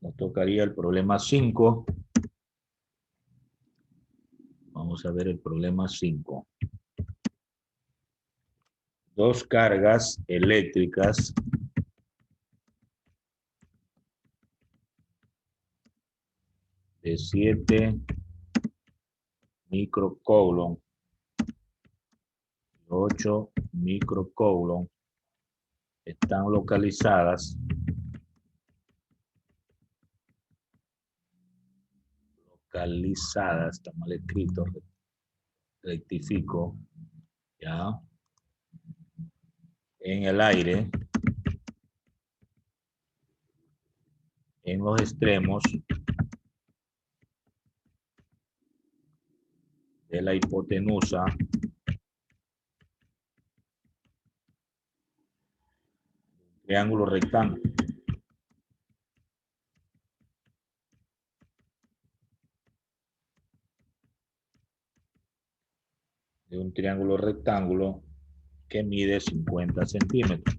Nos tocaría el problema 5. Vamos a ver el problema 5. Dos cargas eléctricas de 7 microcoulomb y 8 microcoulomb están localizadas está mal escrito, rectifico, ya, en el aire, en los extremos de la hipotenusa triángulo rectángulo. De un triángulo rectángulo que mide 50 centímetros.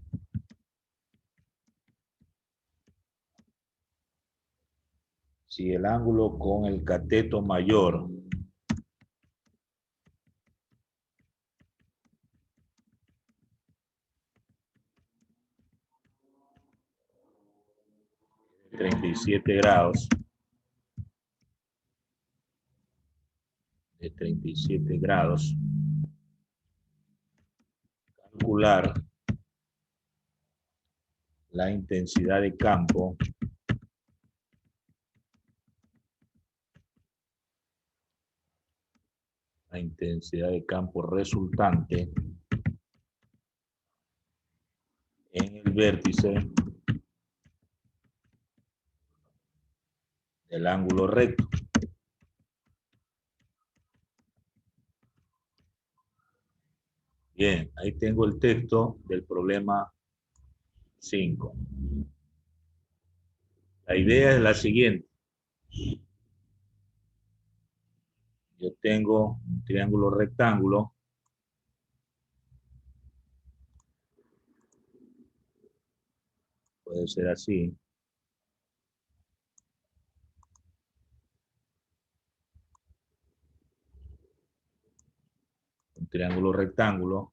Si el ángulo con el cateto mayor de 37 grados, calcular la intensidad de campo resultante en el vértice del ángulo recto. Bien, ahí tengo el texto del problema 5. La idea es la siguiente. Yo tengo un triángulo rectángulo puede ser así. Un triángulo rectángulo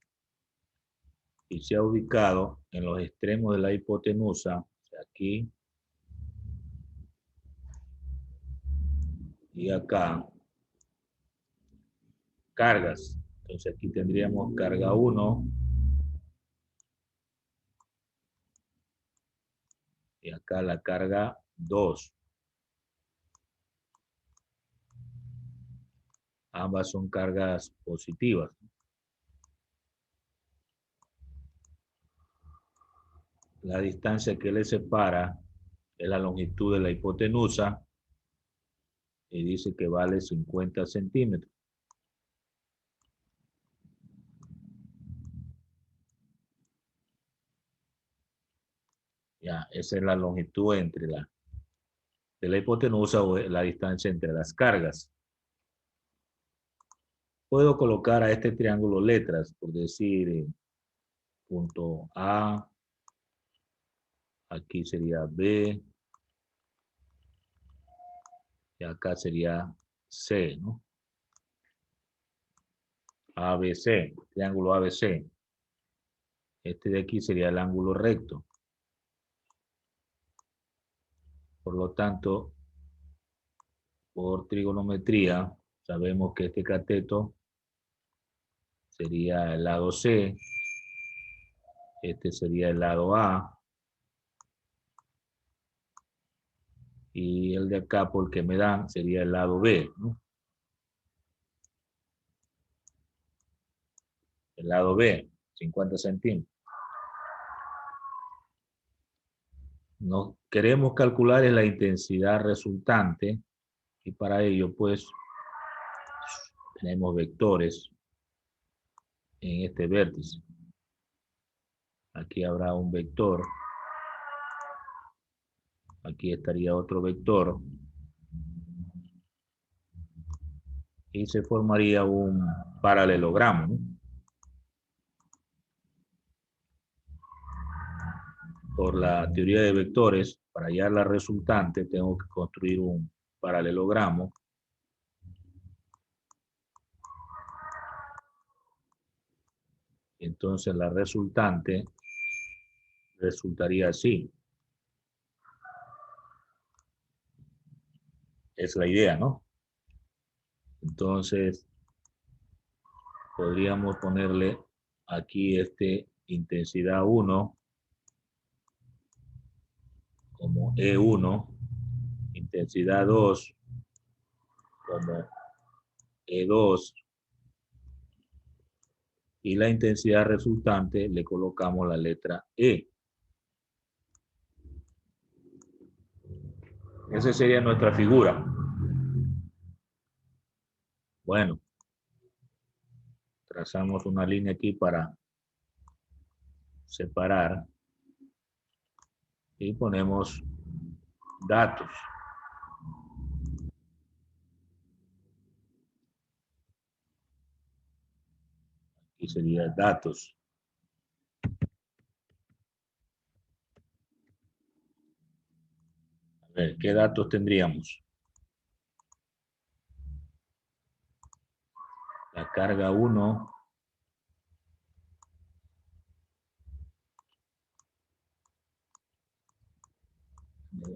y se ha ubicado en los extremos de la hipotenusa, o sea, aquí y acá, cargas. Entonces aquí tendríamos carga 1 y acá la carga 2. Ambas son cargas positivas. La distancia que les separa es la longitud de la hipotenusa y dice que vale 50 centímetros. Ya, esa es la longitud entre de la hipotenusa o la distancia entre las cargas. Puedo colocar a este triángulo letras, por decir punto A, aquí sería B, y acá sería C, ¿no? ABC, triángulo ABC. Este de aquí sería el ángulo recto. Por lo tanto, por trigonometría, sabemos que este cateto sería el lado C, este sería el lado A, y el de acá, porque me dan, sería el lado B, ¿no? El lado B, 50 centímetros. Nos queremos calcular la intensidad resultante y para ello, pues, tenemos vectores en este vértice. Aquí habrá un vector. Aquí estaría otro vector. Y se formaría un paralelogramo, ¿no? por la teoría de vectores, para hallar la resultante, tengo que construir un paralelogramo. Entonces la resultante resultaría así. Es la idea, ¿no? Entonces podríamos ponerle aquí intensidad 1 como E1, intensidad 2 como E2, y la intensidad resultante le colocamos la letra E. Esa sería nuestra figura. Bueno, trazamos una línea aquí para separar y ponemos datos. Aquí sería datos. A ver, ¿qué datos tendríamos? La carga 1,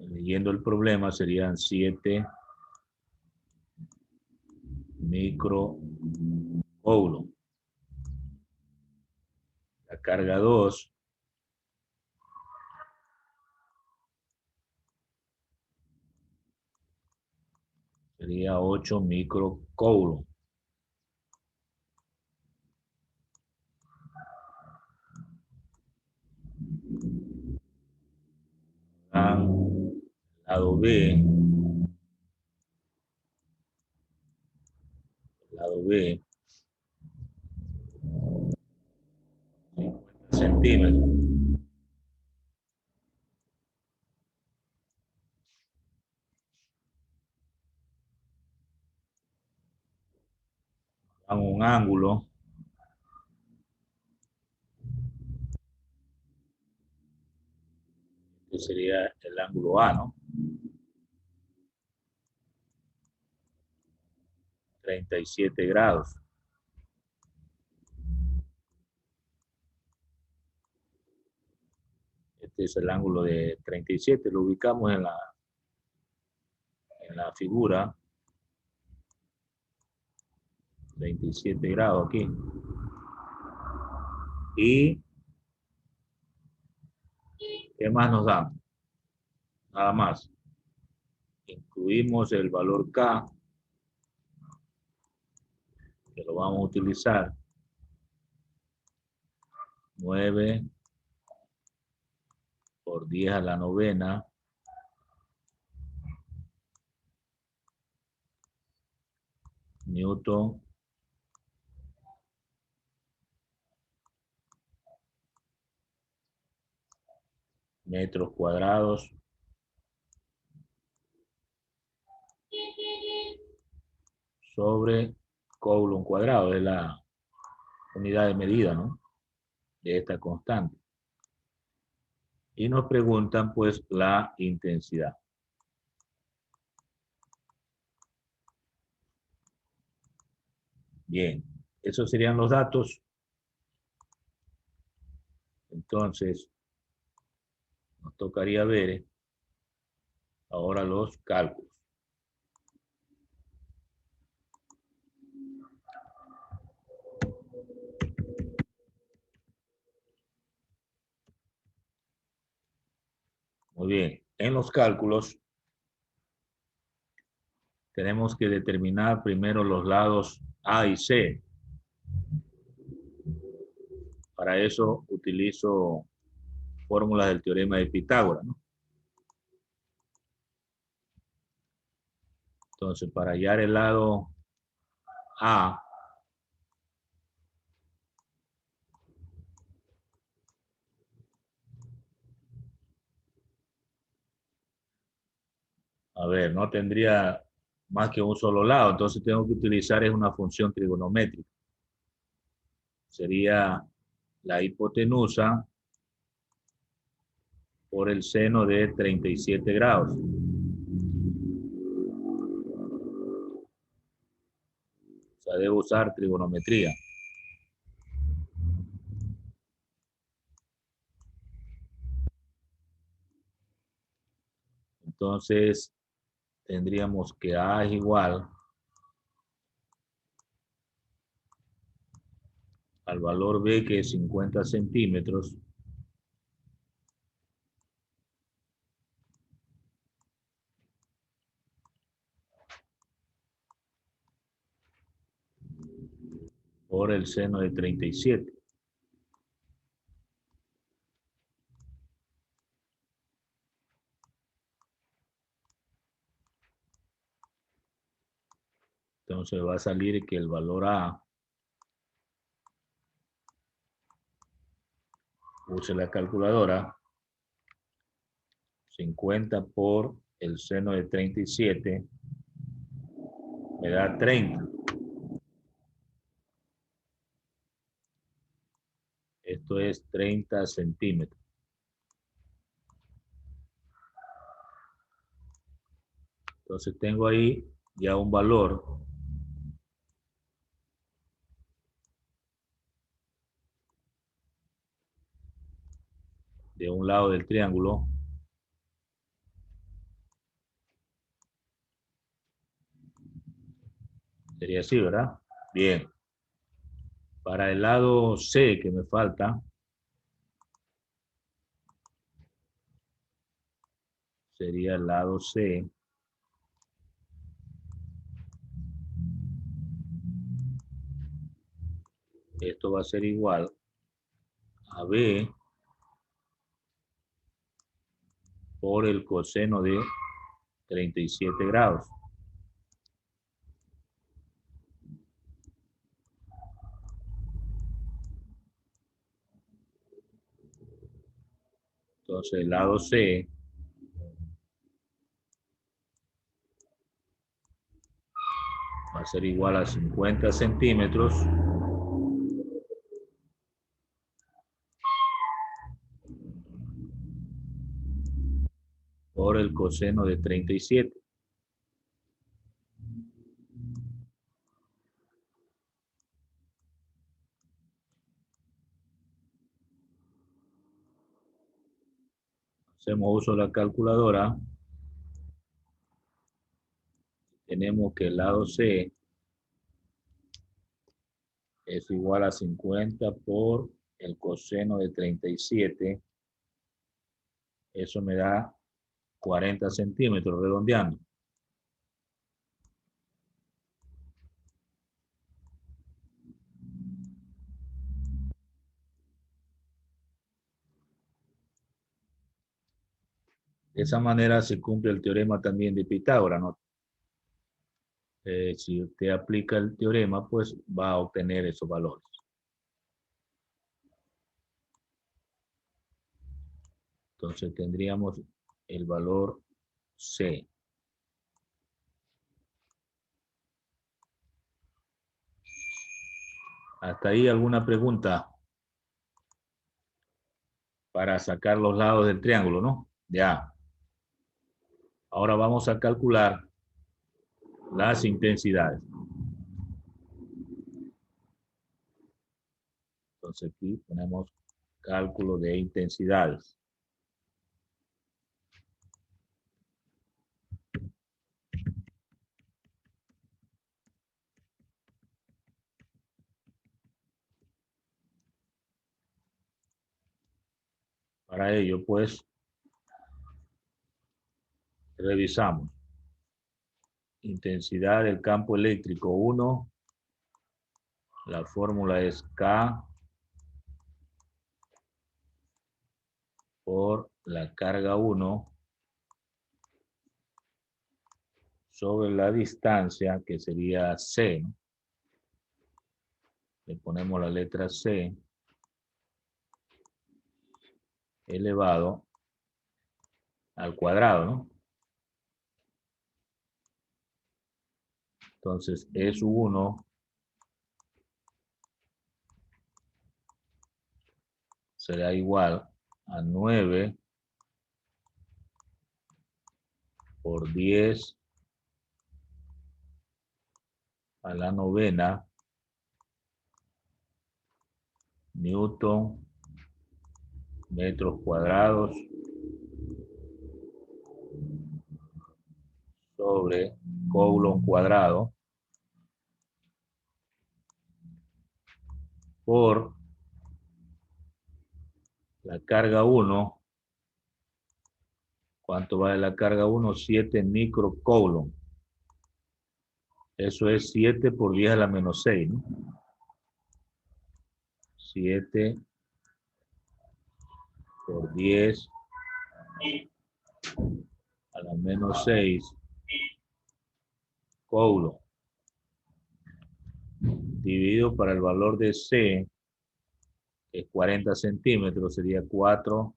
leyendo el problema, serían 7 microcoulomb. La carga 2 sería 8 microcoulomb. Lado B, lado B, 50 centímetros. Dan un ángulo. Que sería el ángulo A, ¿no? 37 grados. Este es el ángulo de 37. Lo ubicamos en la figura. 27 grados aquí. ¿Y qué más nos da? Nada más. Incluimos el valor K, que lo vamos a utilizar. 9 por 10 a la novena Newton metros cuadrados sobre coulomb cuadrado. Es la unidad de medida, ¿no? De esta constante. Y nos preguntan pues la intensidad. Bien, esos serían los datos. Entonces, nos tocaría ver ahora los cálculos. Muy bien, en los cálculos tenemos que determinar primero los lados A y C. Para eso utilizo fórmulas del teorema de Pitágoras, ¿no? Entonces, para hallar el lado A, a ver, no tendría más que un solo lado, entonces tengo que utilizar una función trigonométrica. Sería la hipotenusa por el seno de 37 grados. O sea, debo usar trigonometría. Entonces, tendríamos que A es igual al valor B, que es 50 centímetros, por el seno de 37. Entonces va a salir que el valor A, use la calculadora, 50 por el seno de 37, me da 30. Esto es 30 centímetros. Entonces tengo ahí ya un valor de un lado del triángulo. Sería así, ¿verdad? Bien. Para el lado C que me falta, sería el lado C. Esto va a ser igual a B por el coseno de 37 grados. Entonces el lado C va a ser igual a 50 centímetros por el coseno de 37. Hacemos uso de la calculadora. Tenemos que el lado C es igual a 50 por el coseno de 37. Eso me da 40 centímetros, redondeando. De esa manera se cumple el teorema también de Pitágoras, ¿no? Si usted aplica el teorema, pues va a obtener esos valores. Entonces tendríamos el valor C. Hasta ahí alguna pregunta para sacar los lados del triángulo, ¿no? Ya. Ahora vamos a calcular las intensidades. Entonces aquí ponemos cálculo de intensidades. Para ello, pues, revisamos. Intensidad del campo eléctrico 1. La fórmula es K por la carga 1 sobre la distancia, que sería C. Le ponemos la letra C elevado al cuadrado, ¿no? Entonces, es 1 será igual a 9 por 10 a la novena newton metros cuadrados sobre coulomb cuadrado por la carga 1. ¿Cuánto vale la carga 1? 7 microcoulomb. Eso es 7 por 10 a la menos 6, ¿no? 7 por 10 a la menos 6 coulomb dividido para el valor de C, que es 40 centímetros, sería 4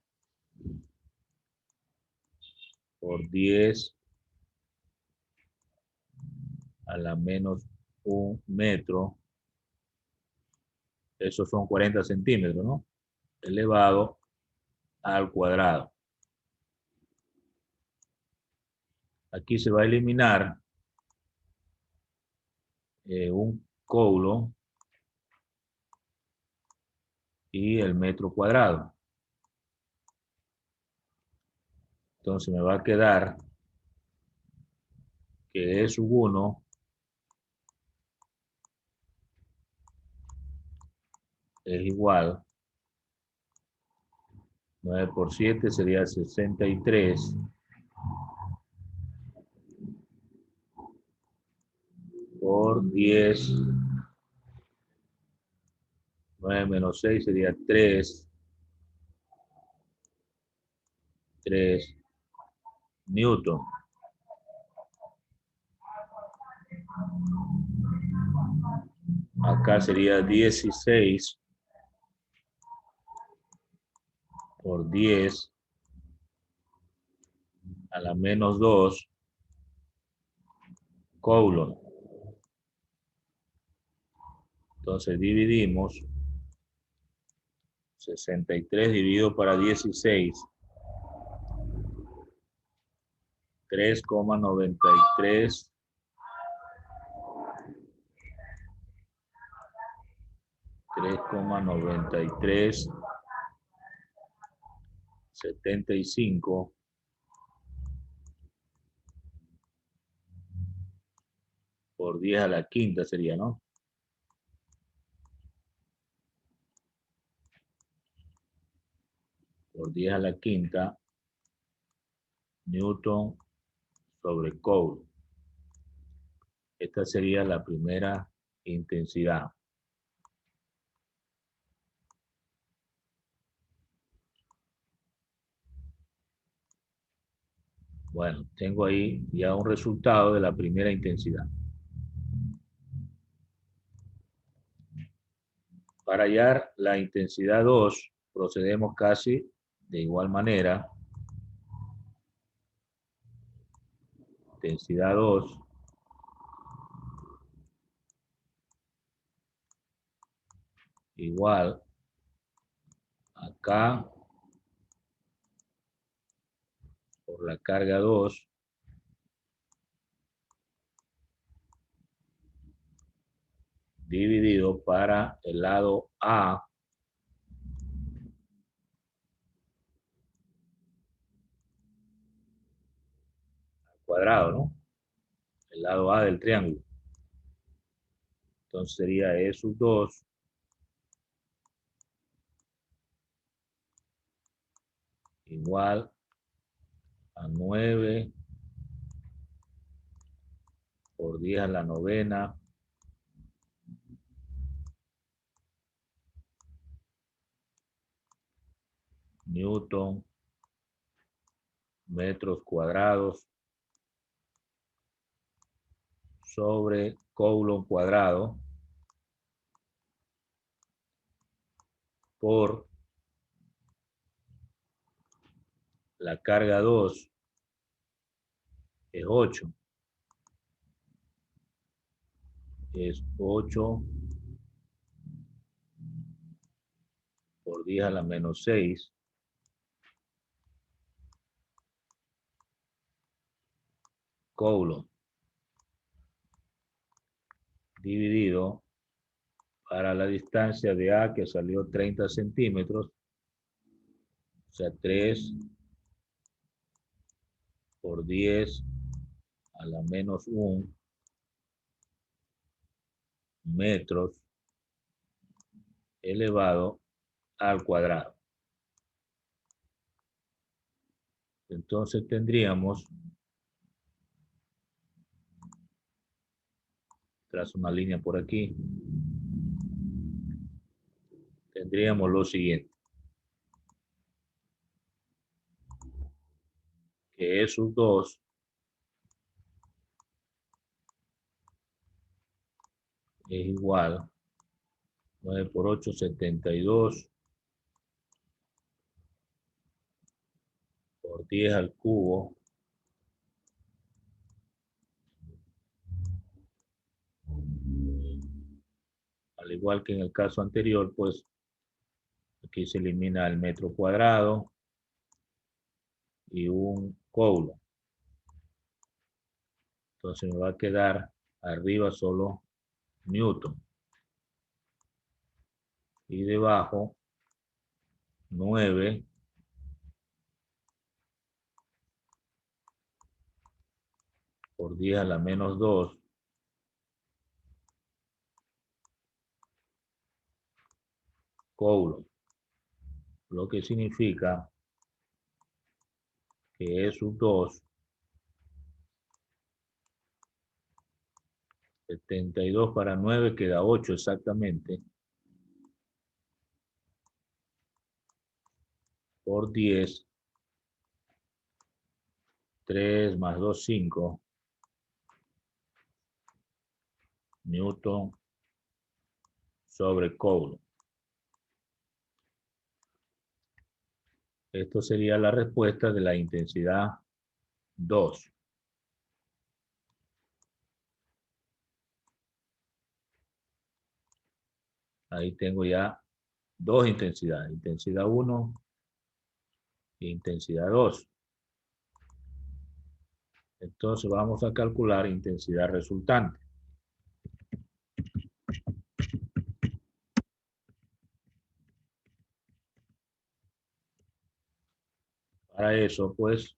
por 10 a la menos 1 metro. Esos son 40 centímetros, ¿no? Elevado al cuadrado. Aquí se va a eliminar un coulomb y el metro cuadrado. Entonces me va a quedar que E sub 1 es igual, 9 por 7 sería 63 por 10, 9 menos 6 sería 3 newton. Acá sería 16 por 10 a la menos 2 coulomb. Entonces dividimos 63 dividido para 16, 3,93 75 por 10 a la quinta sería, ¿no? Por 10 a la quinta newton sobre coulomb. Esta sería la primera intensidad. Bueno, tengo ahí ya un resultado de la primera intensidad. Para hallar la intensidad 2, procedemos casi de igual manera. Intensidad 2 igual acá por la carga 2 dividido para el lado A al cuadrado, ¿no? El lado A del triángulo. Entonces sería E sub 2 igual a 9 por 10 a la novena newton metros cuadrados sobre coulomb cuadrado por la carga 2 es 8. Es 8 por 10 a la menos 6 Coulomb dividido para la distancia de A que salió 30 centímetros, o sea, 3 por 10 a la menos 1 metros elevado al cuadrado. Entonces tendríamos, trazo una línea por aquí, tendríamos lo siguiente, que esos dos es igual 9 por 8, 72 por 10 al cubo al igual que en el caso anterior, pues aquí se elimina el metro cuadrado y un coulomb. Entonces me va a quedar arriba solo Newton. Y debajo 9 por 10 a la menos 2 coulomb. Lo que significa que esos dos 72 para 9 queda 8 exactamente. Por 10, 3 más 2, 5 Newton sobre coulomb. Esto sería la respuesta de la intensidad 2. Ahí tengo ya dos intensidades, intensidad 1 e intensidad 2. Entonces vamos a calcular intensidad resultante. Para eso, pues,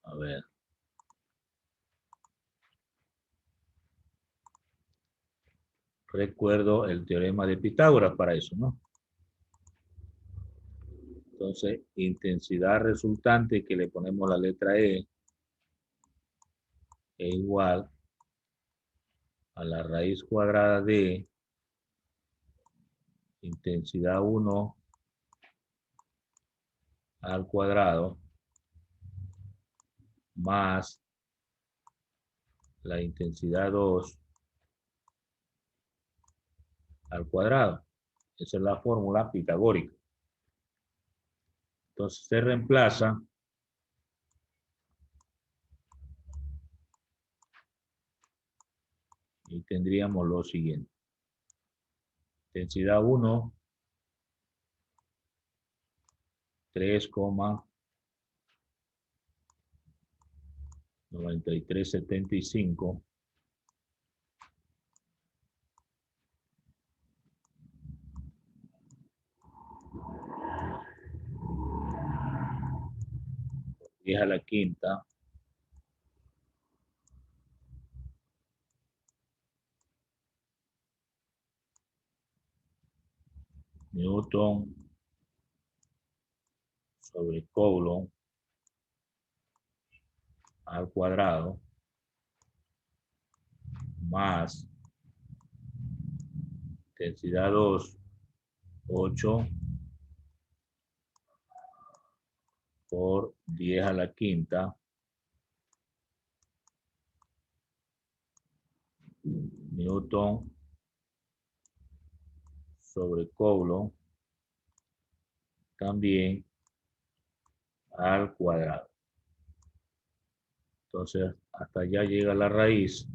a ver. Recuerdo el teorema de Pitágoras para eso, ¿no? Entonces, intensidad resultante que le ponemos la letra E es igual a la raíz cuadrada de intensidad 1 al cuadrado más la intensidad 2 al cuadrado. Esa es la fórmula pitagórica. Entonces se reemplaza y tendríamos lo siguiente. Intensidad 1, 3,9375 10 a la quinta Newton sobre Coulomb al cuadrado más intensidad 2, 8 por 10 a la quinta Newton sobre Coulomb también al cuadrado. Entonces, hasta allá llega la raíz.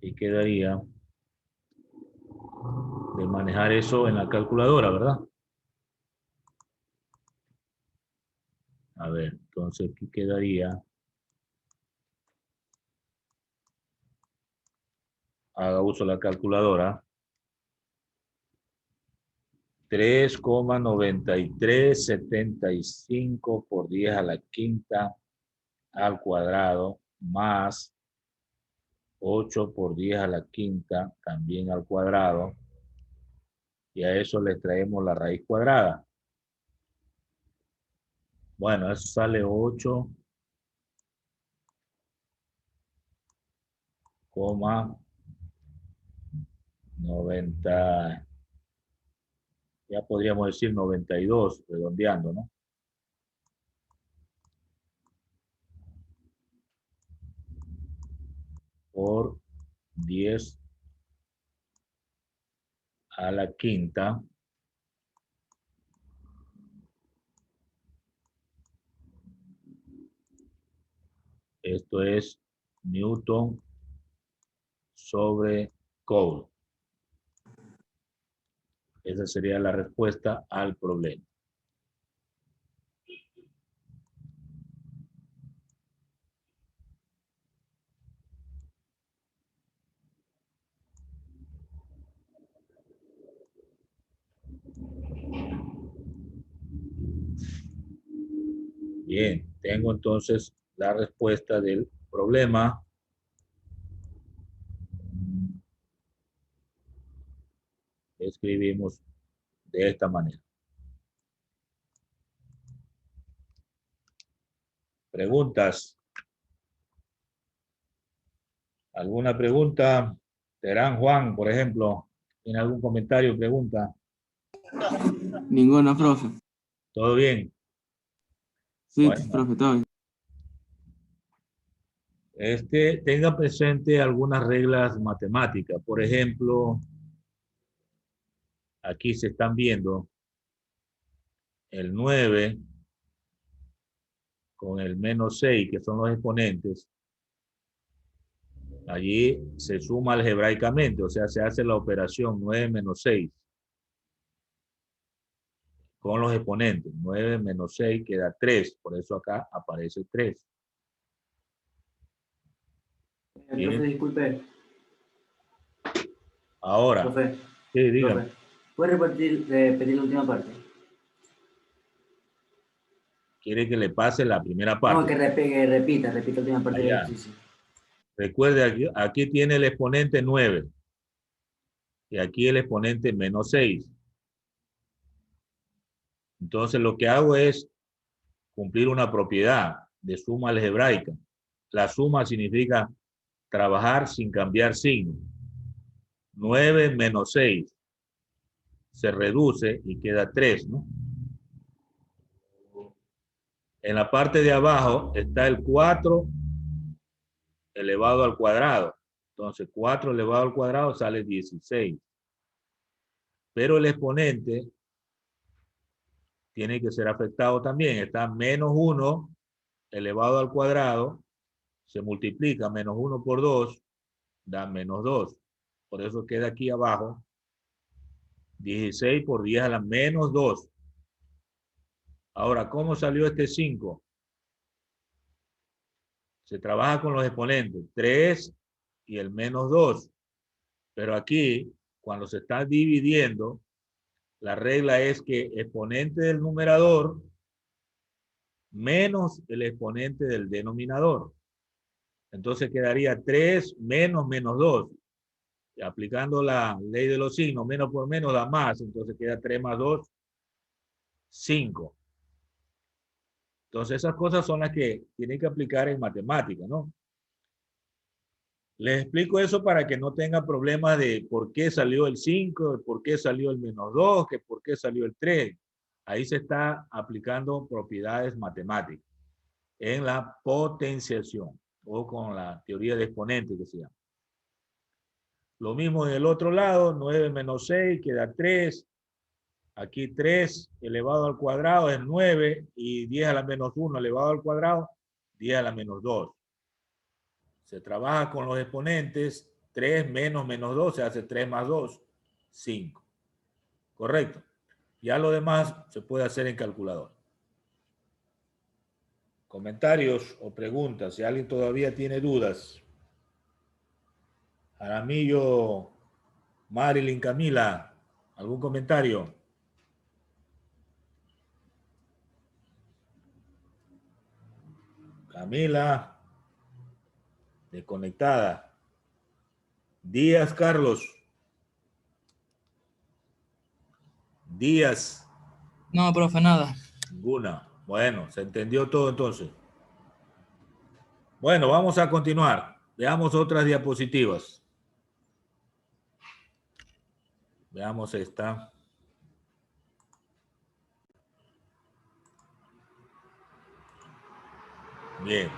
Y quedaría de manejar eso en la calculadora, ¿verdad? A ver, entonces aquí quedaría. Haga uso de la calculadora. 3,9375 por 10 a la quinta al cuadrado más 8 por 10 a la quinta también al cuadrado. Y a eso le traemos la raíz cuadrada. Bueno, eso sale 8,90. Ya podríamos decir 92, redondeando, ¿no? Por 10 a la quinta. Esto es Newton sobre Coulomb. Esa sería la respuesta al problema. Bien, tengo entonces la respuesta del problema. Escribimos de esta manera. ¿Preguntas? ¿Alguna pregunta? Terán Juan, por ejemplo, ¿tiene algún comentario o pregunta? Ninguna, profe. ¿Todo bien? Sí, Bueno, profe, todo bien. tenga presente algunas reglas matemáticas. Por ejemplo, aquí se están viendo el 9 con el menos 6, que son los exponentes. Allí se suma algebraicamente, o sea, se hace la operación 9 menos 6 con los exponentes. 9 menos 6 queda 3, por eso acá aparece 3. Profe, disculpe. Ahora, Profe, sí, dígame. profe, ¿puede repetir la última parte? Quiere que le pase la primera No, parte. que repita la última parte del Allá. ejercicio. Recuerde, aquí tiene el exponente 9 y aquí el exponente menos 6. Entonces lo que hago es cumplir una propiedad de suma algebraica. La suma significa trabajar sin cambiar signo. 9 menos 6 se reduce y queda 3, ¿no? En la parte de abajo está el 4 elevado al cuadrado. Entonces 4 elevado al cuadrado sale 16. Pero el exponente tiene que ser afectado también. Está menos 1 elevado al cuadrado, se multiplica menos 1 por 2, da menos 2. Por eso queda aquí abajo 16 por 10 a la menos 2. Ahora, ¿cómo salió este 5? Se trabaja con los exponentes 3 y el menos 2. Pero aquí, cuando se está dividiendo, la regla es que exponente del numerador menos el exponente del denominador. Entonces quedaría 3 menos menos 2. Y aplicando la ley de los signos, menos por menos da más. Entonces queda 3 más 2, 5. Entonces esas cosas son las que tienen que aplicar en matemáticas, ¿no? Les explico eso para que no tengan problemas de por qué salió el 5, por qué salió el menos 2, que por qué salió el 3. Ahí se está aplicando propiedades matemáticas en la potenciación o con la teoría de exponentes que se llama. Lo mismo en el otro lado, 9 menos 6 queda 3. Aquí 3 elevado al cuadrado es 9 y 10 a la menos 1 elevado al cuadrado, 10 a la menos 2. Se trabaja con los exponentes, 3 menos menos 2 se hace 3 más 2, 5. Correcto. Ya lo demás se puede hacer en calculadora. Comentarios o preguntas. Si alguien todavía tiene dudas. Jaramillo, Marilyn, Camila, ¿algún comentario? Camila, desconectada. Díaz, Carlos. Díaz. No, profe, nada. Ninguna. Bueno, se entendió todo entonces. Bueno, vamos a continuar. Veamos otras diapositivas. Veamos esta. Bien.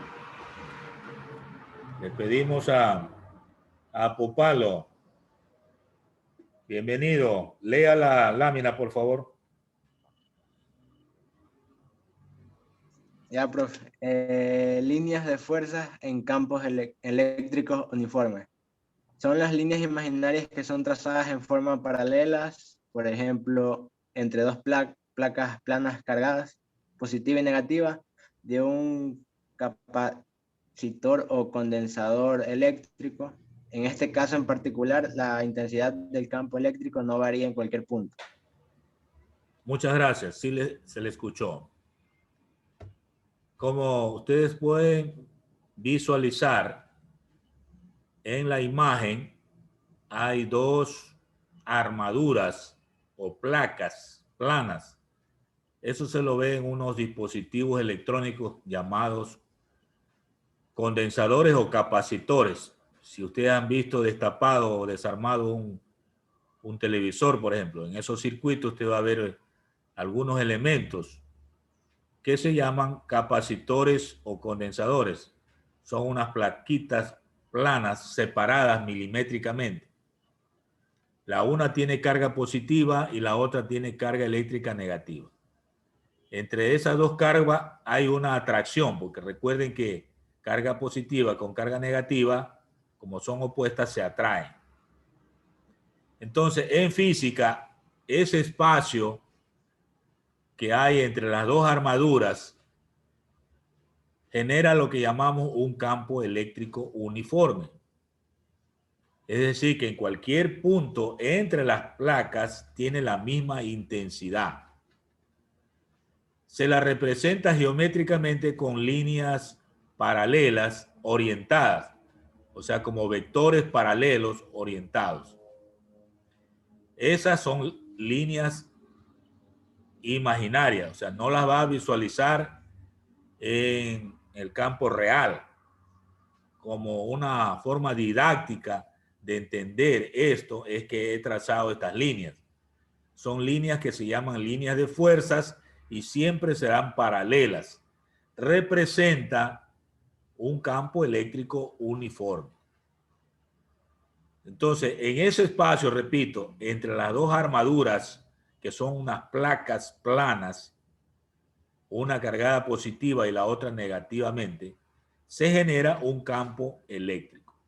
Le pedimos a Popalo. Bienvenido. Lea la lámina, por favor. Ya, profe. Líneas de fuerzas en campos eléctricos uniformes. Son las líneas imaginarias que son trazadas en forma paralelas, por ejemplo, entre dos placas planas cargadas, positiva y negativa, de un capacitor o condensador eléctrico. En este caso en particular, la intensidad del campo eléctrico no varía en cualquier punto. Muchas gracias. Sí se le escuchó. Como ustedes pueden visualizar en la imagen, hay dos armaduras o placas planas. Eso se lo ve en unos dispositivos electrónicos llamados condensadores o capacitores. Si ustedes han visto destapado o desarmado un televisor, por ejemplo, en esos circuitos usted va a ver algunos elementos que se llaman capacitores o condensadores. Son unas plaquitas planas separadas milimétricamente. La una tiene carga positiva y la otra tiene carga eléctrica negativa. Entre esas dos cargas hay una atracción, porque recuerden que carga positiva con carga negativa, como son opuestas, se atraen. Entonces, en física, ese espacio que hay entre las dos armaduras genera lo que llamamos un campo eléctrico uniforme. Es decir, que en cualquier punto entre las placas tiene la misma intensidad. Se la representa geométricamente con líneas paralelas orientadas, o sea, como vectores paralelos orientados. Esas son líneas imaginarias, o sea, no las va a visualizar en el campo real. Como una forma didáctica de entender esto es que he trazado estas líneas. Son líneas que se llaman líneas de fuerzas y siempre serán paralelas. Representa un campo eléctrico uniforme. Entonces, en ese espacio, repito, entre las dos armaduras, que son unas placas planas, una cargada positiva y la otra negativamente, se genera un campo eléctrico.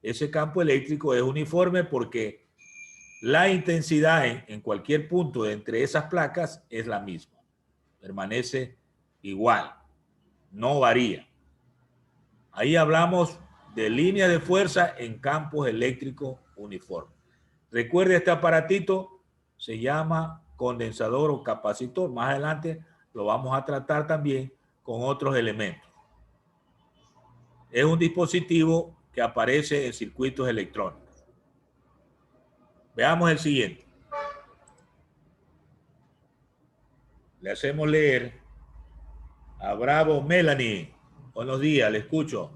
Ese campo eléctrico es uniforme porque la intensidad en cualquier punto de entre esas placas es la misma. Permanece igual, no varía. Ahí hablamos de línea de fuerza en campos eléctricos uniformes. Recuerde, este aparatito se llama condensador o capacitor. Más adelante lo vamos a tratar también con otros elementos. Es un dispositivo que aparece en circuitos electrónicos. Veamos el siguiente. Le hacemos leer a Bravo Melanie. Buenos días, le escucho.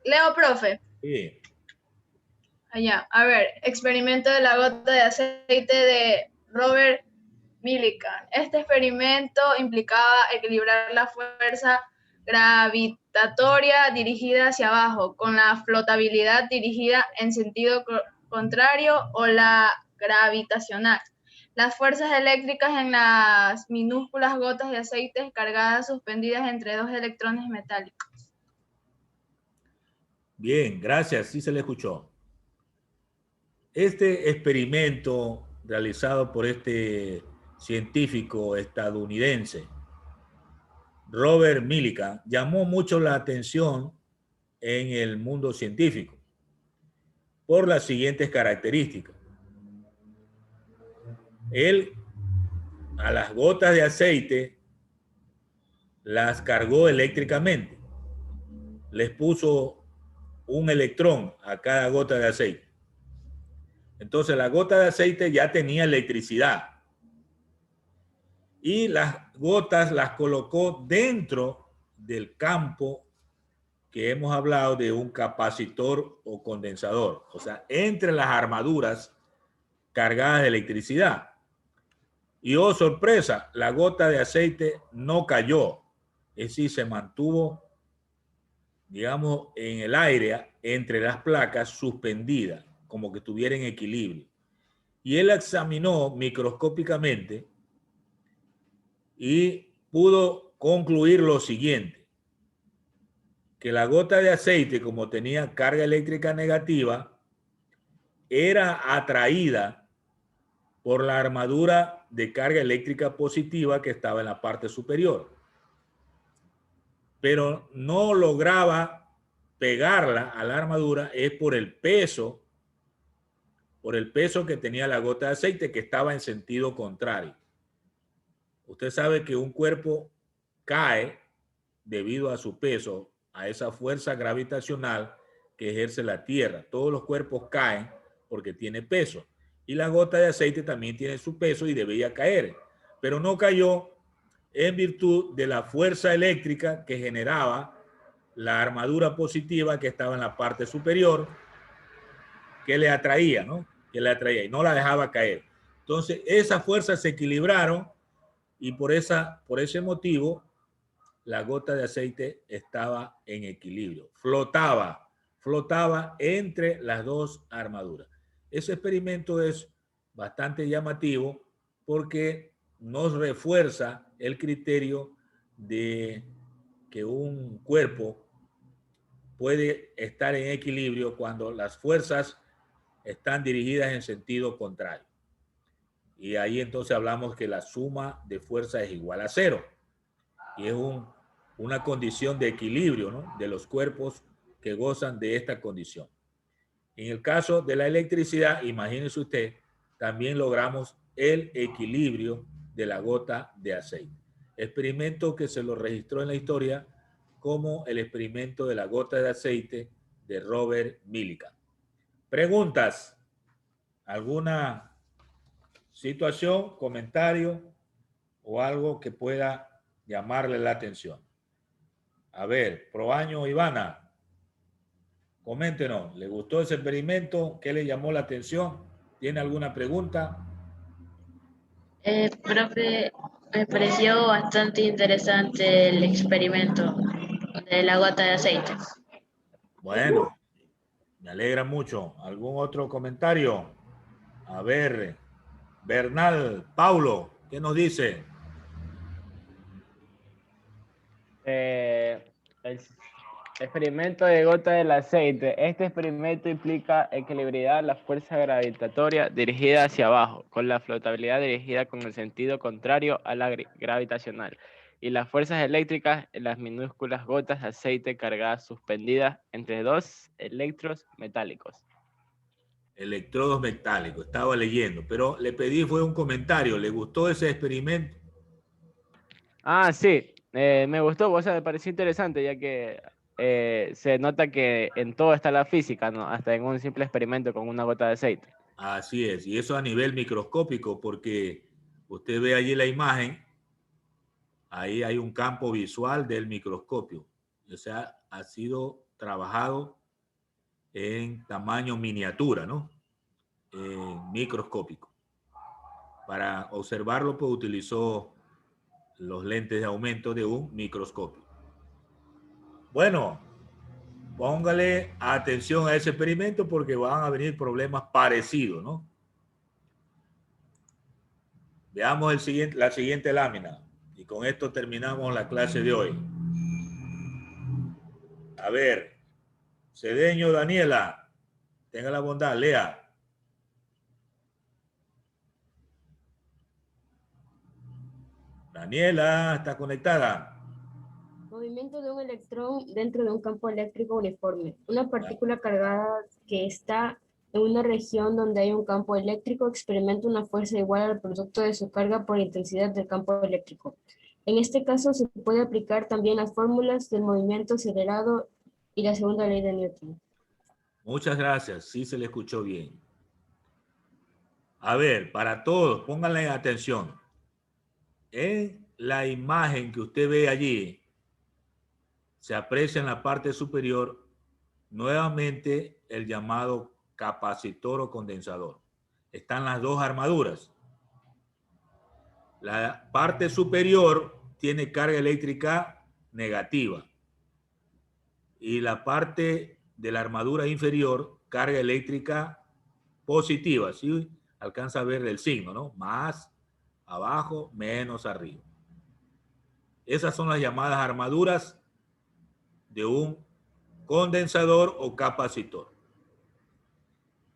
Leo, profe. Sí. Allá. A ver, experimento de la gota de aceite de Robert Millikan. Este experimento implicaba equilibrar la fuerza gravitatoria dirigida hacia abajo con la flotabilidad dirigida en sentido contrario o la gravitacional. Las fuerzas eléctricas en las minúsculas gotas de aceite cargadas suspendidas entre dos electrones metálicos. Bien, gracias. Sí se le escuchó. Este experimento realizado por este científico estadounidense, Robert Millikan, llamó mucho la atención en el mundo científico por las siguientes características. Él a las gotas de aceite las cargó eléctricamente. Les puso un electrón a cada gota de aceite. Entonces la gota de aceite ya tenía electricidad. Y las gotas las colocó dentro del campo que hemos hablado de un capacitor o condensador. O sea, entre las armaduras cargadas de electricidad. Y oh, sorpresa, la gota de aceite no cayó. Es decir, se mantuvo, digamos, en el aire entre las placas suspendida, como que estuviera en equilibrio. Y él examinó microscópicamente y pudo concluir lo siguiente, que la gota de aceite, como tenía carga eléctrica negativa, era atraída por la armadura de carga eléctrica positiva que estaba en la parte superior. Pero no lograba pegarla a la armadura, es por el peso que tenía la gota de aceite, que estaba en sentido contrario. Usted sabe que un cuerpo cae debido a su peso, a esa fuerza gravitacional que ejerce la Tierra. Todos los cuerpos caen porque tiene peso. Y la gota de aceite también tiene su peso y debía caer. Pero no cayó en virtud de la fuerza eléctrica que generaba la armadura positiva que estaba en la parte superior, que le atraía, ¿no? Que le atraía y no la dejaba caer. Entonces, esas fuerzas se equilibraron y por ese motivo, la gota de aceite estaba en equilibrio. Flotaba entre las dos armaduras. Ese experimento es bastante llamativo porque nos refuerza el criterio de que un cuerpo puede estar en equilibrio cuando las fuerzas están dirigidas en sentido contrario. Y ahí entonces hablamos que la suma de fuerza es igual a 0. Y es una condición de equilibrio, ¿no?, de los cuerpos que gozan de esta condición. En el caso de la electricidad, imagínese usted, también logramos el equilibrio de la gota de aceite. Experimento que se lo registró en la historia como el experimento de la gota de aceite de Robert Millikan. ¿Preguntas? ¿Alguna situación, comentario o algo que pueda llamarle la atención? A ver, Proaño Ivana, coméntenos, ¿le gustó ese experimento? ¿Qué le llamó la atención? ¿Tiene alguna pregunta? Profe, me pareció bastante interesante el experimento de la gota de aceite. Bueno, me alegra mucho. ¿Algún otro comentario? A ver, Bernal, Paulo, ¿qué nos dice? El experimento de gota del aceite. Este experimento implica equilibrar la fuerza gravitatoria dirigida hacia abajo, con la flotabilidad dirigida con el sentido contrario a la gravitacional, y las fuerzas eléctricas en las minúsculas gotas de aceite cargadas suspendidas entre dos electrodos metálicos. Electrodos metálicos, estaba leyendo, pero le pedí fue un comentario. ¿Le gustó ese experimento? Ah, sí, me gustó, o sea, me pareció interesante, ya que se nota que en todo está la física, ¿no? Hasta en un simple experimento con una gota de aceite. Así es, y eso a nivel microscópico, porque usted ve allí la imagen, ahí hay un campo visual del microscopio, o sea, ha sido trabajado en tamaño miniatura, ¿no? Microscópico. Para observarlo, pues utilizó los lentes de aumento de un microscopio. Bueno, póngale atención a ese experimento porque van a venir problemas parecidos, ¿no? Veamos la siguiente lámina y con esto terminamos la clase de hoy. A ver, Cedeño Daniela, tenga la bondad, lea. Daniela, ¿está conectada? Movimiento de un electrón dentro de un campo eléctrico uniforme. Una partícula cargada que está en una región donde hay un campo eléctrico experimenta una fuerza igual al producto de su carga por intensidad del campo eléctrico. En este caso se puede aplicar también las fórmulas del movimiento acelerado y la segunda ley de Newton. Muchas gracias, sí se le escuchó bien. A ver, para todos, pónganle atención. En la imagen que usted ve allí, se aprecia en la parte superior nuevamente el llamado capacitor o condensador. Están las dos armaduras. La parte superior tiene carga eléctrica negativa y la parte de la armadura inferior, carga eléctrica positiva. ¿Sí? Alcanza a ver el signo, ¿no? Más abajo, menos arriba. Esas son las llamadas armaduras de un condensador o capacitor.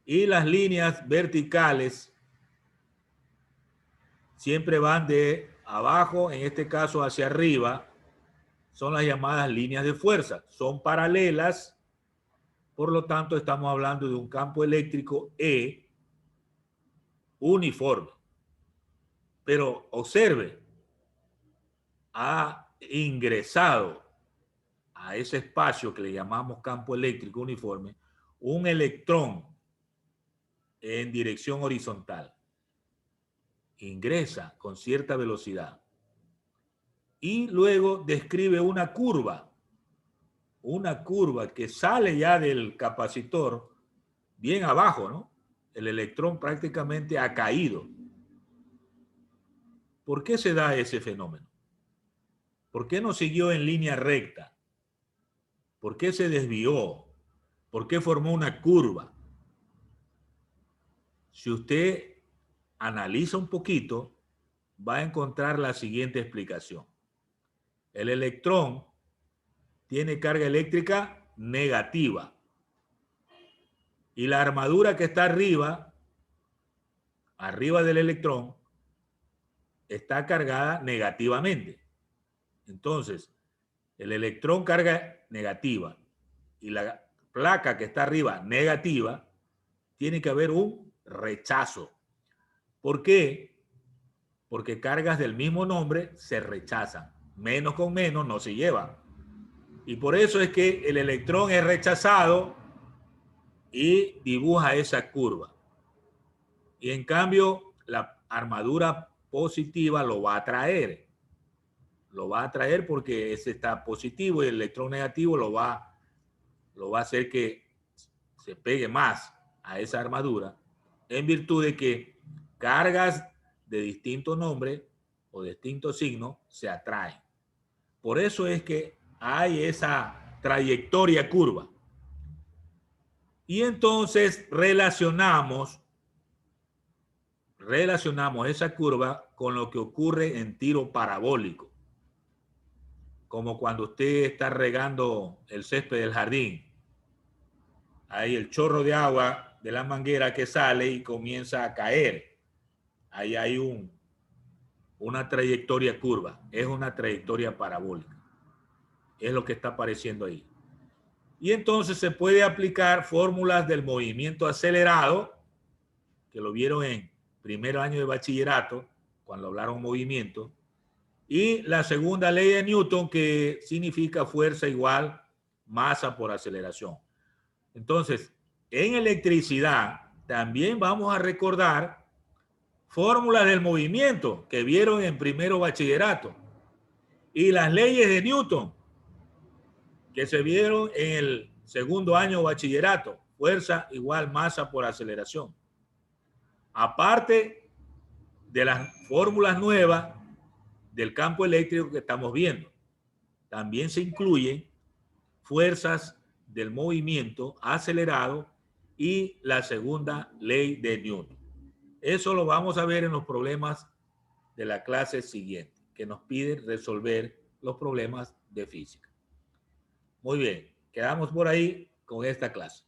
Y las líneas verticales siempre van de abajo, en este caso hacia arriba, son las llamadas líneas de fuerza. Son paralelas, por lo tanto estamos hablando de un campo eléctrico E uniforme. Pero observe, ha ingresado a ese espacio que le llamamos campo eléctrico uniforme un electrón en dirección horizontal. Ingresa con cierta velocidad y luego describe una curva que sale ya del capacitor bien abajo, ¿no? El electrón prácticamente ha caído. ¿Por qué se da ese fenómeno? ¿Por qué no siguió en línea recta? ¿Por qué se desvió? ¿Por qué formó una curva? Si usted analiza un poquito, va a encontrar la siguiente explicación. El electrón tiene carga eléctrica negativa y la armadura que está arriba del electrón, está cargada negativamente. Entonces, el electrón carga negativa y la placa que está arriba negativa, tiene que haber un rechazo. ¿Por qué? Porque cargas del mismo nombre se rechazan. Menos con menos no se llevan. Y por eso es que el electrón es rechazado y dibuja esa curva. Y en cambio, la armadura positiva lo va a atraer. Lo va a atraer porque ese está positivo y el electrón negativo lo va a hacer que se pegue más a esa armadura, en virtud de que cargas de distinto nombre o distinto signo se atraen. Por eso es que hay esa trayectoria curva. Y entonces relacionamos esa curva con lo que ocurre en tiro parabólico. Como cuando usted está regando el césped del jardín. Hay el chorro de agua de la manguera que sale y comienza a caer. Ahí hay una trayectoria curva. Es una trayectoria parabólica. Es lo que está apareciendo ahí. Y entonces se puede aplicar fórmulas del movimiento acelerado, que lo vieron en primer año de bachillerato, cuando hablaron movimiento, y la segunda ley de Newton, que significa fuerza igual masa por aceleración. Entonces, en electricidad también vamos a recordar fórmulas del movimiento que vieron en primero bachillerato y las leyes de Newton que se vieron en el segundo año de bachillerato. Fuerza igual masa por aceleración. Aparte de las fórmulas nuevas del campo eléctrico que estamos viendo, también se incluyen fuerzas del movimiento acelerado y la segunda ley de Newton. Eso lo vamos a ver en los problemas de la clase siguiente, que nos piden resolver los problemas de física. Muy bien, quedamos por ahí con esta clase.